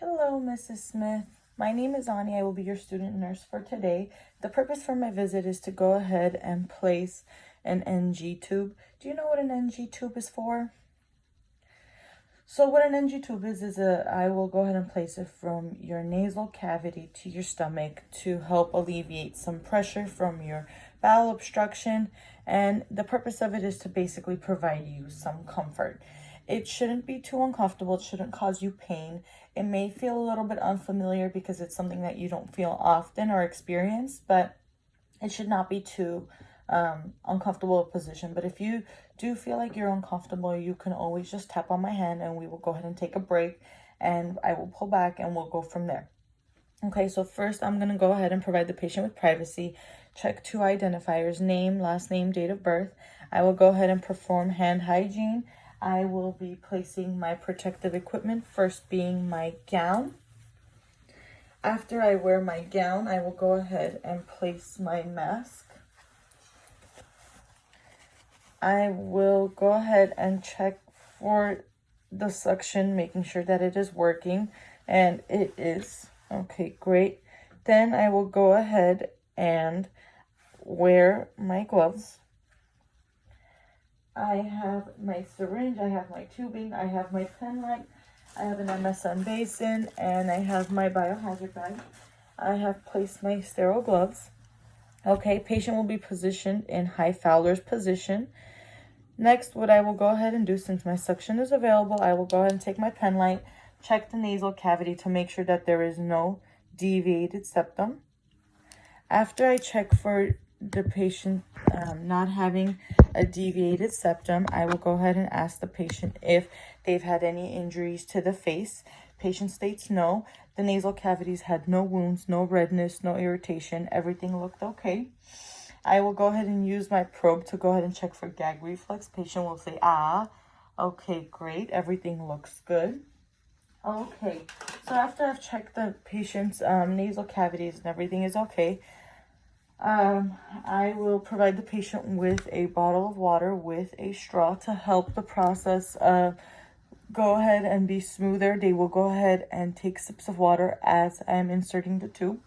Hello, Mrs. Smith. My name is Ani. I will be your student nurse for today. The purpose for my visit is to go ahead and place an NG tube. Do you know what an NG tube is for? So what an NG tube is I will go ahead and place it from your nasal cavity to your stomach to help alleviate some pressure from your bowel obstruction. And the purpose of it is to basically provide you some comfort. It shouldn't be too uncomfortable. It shouldn't cause you pain. It may feel a little bit unfamiliar because it's something that you don't feel often or experience, but it should not be too uncomfortable position. But if you do feel like you're uncomfortable, you can always just tap on my hand and we will go ahead and take a break and I will pull back and we'll go from there. Okay, so first I'm going to go ahead and provide the patient with privacy. Check two identifiers, name, last name, date of birth. I will go ahead and perform hand hygiene. I will be placing my protective equipment, first being my gown. After I wear my gown, I will go ahead and place my mask. I will go ahead and check for the suction, making sure that it is working, and it is. Okay, great. Then I will go ahead and wear my gloves. I have my syringe, I have my tubing, I have my pen light, I have an MSN basin, and I have my biohazard bag. I have placed my sterile gloves. Okay, patient will be positioned in high Fowler's position. Next, what I will go ahead and do, since my suction is available, I will go ahead and take my pen light, check the nasal cavity to make sure that there is no deviated septum. After I check for the patient not having a deviated septum, I will go ahead and ask the patient if they've had any injuries to the face. Patient states no. The nasal cavities had no wounds, no redness, no irritation. Everything looked okay. I will go ahead and use my probe to go ahead and check for gag reflex. Patient will say, okay, great. Everything looks good. Okay, so after I've checked the patient's nasal cavities and everything is okay, I will provide the patient with a bottle of water with a straw to help the process go ahead and be smoother. They will go ahead and take sips of water as I'm inserting the tube.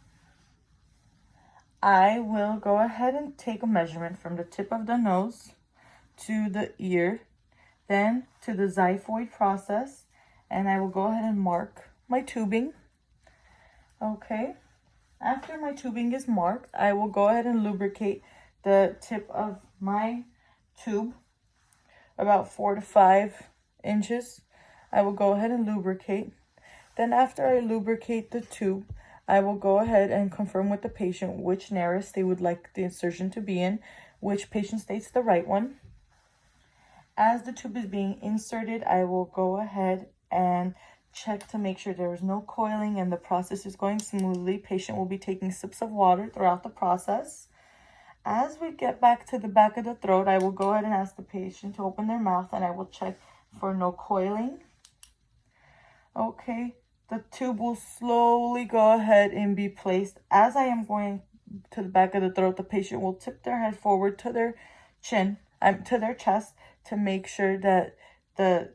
I will go ahead and take a measurement from the tip of the nose to the ear, then to the xiphoid process, and I will go ahead and mark my tubing. Okay. After my tubing is marked, I will go ahead and lubricate the tip of my tube about 4 to 5 inches. I will go ahead and lubricate. Then after I lubricate the tube, I will go ahead and confirm with the patient which nares they would like the insertion to be in, which patient states the right one. As the tube is being inserted, I will go ahead and check to make sure there is no coiling and the process is going smoothly. Patient will be taking sips of water throughout the process. As we get back to the back of the throat, I will go ahead and ask the patient to open their mouth and I will check for no coiling. Okay, the tube will slowly go ahead and be placed. As I am going to the back of the throat, the patient will tip their head forward to their chin, to their chest, to make sure that the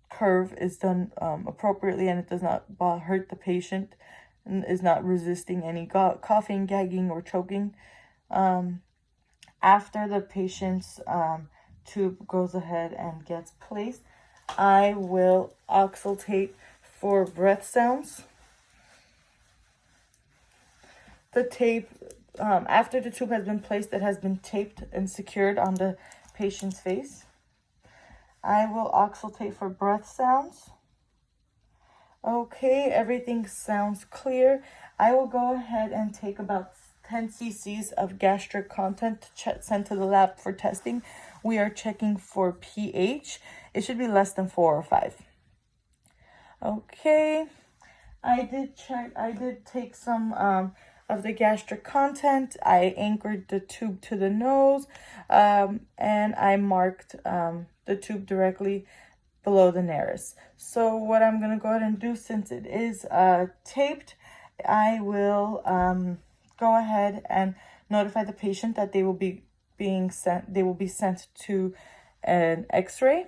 curve is done appropriately and it does not hurt the patient and is not resisting any coughing, gagging, or choking. After the patient's tube goes ahead and gets placed, I will auscultate for breath sounds. The tape, after the tube has been placed, it has been taped and secured on the patient's face. I will auscultate for breath sounds. Okay, everything sounds clear. I will go ahead and take about 10 cc's of gastric content sent to the lab for testing. We are checking for pH. It should be less than 4 or 5. Okay, I did take some of the gastric content. I anchored the tube to the nose, and I marked the tube directly below the nares. So what I'm going to go ahead and do, since it is taped, I will go ahead and notify the patient that they will be sent to an x-ray.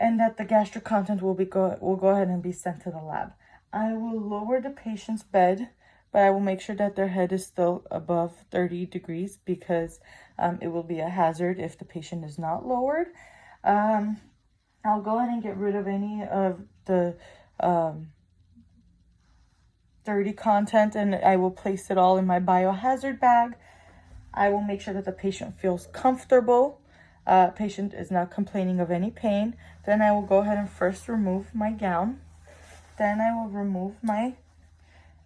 and that the gastric content will go ahead and be sent to the lab. I will lower the patient's bed, but I will make sure that their head is still above 30 degrees because it will be a hazard if the patient is not lowered. I'll go ahead and get rid of any of the dirty content, and I will place it all in my biohazard bag. I will make sure that the patient feels comfortable. Patient is not complaining of any pain. Then I will go ahead and first remove my gown. Then I will remove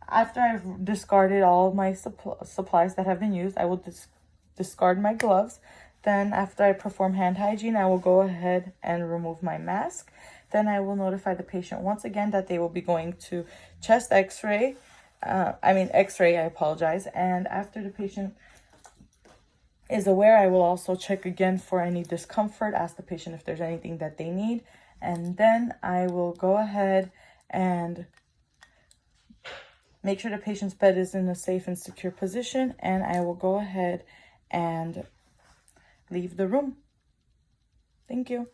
after I've discarded all my supplies that have been used, I will discard my gloves. Then after I perform hand hygiene, I will go ahead and remove my mask. Then I will notify the patient once again that they will be going to chest x-ray. X-ray, I apologize. And after the patient is aware, I will also check again for any discomfort, ask the patient if there's anything that they need. And then I will go ahead and make sure the patient's bed is in a safe and secure position, and I will go ahead and leave the room. Thank you.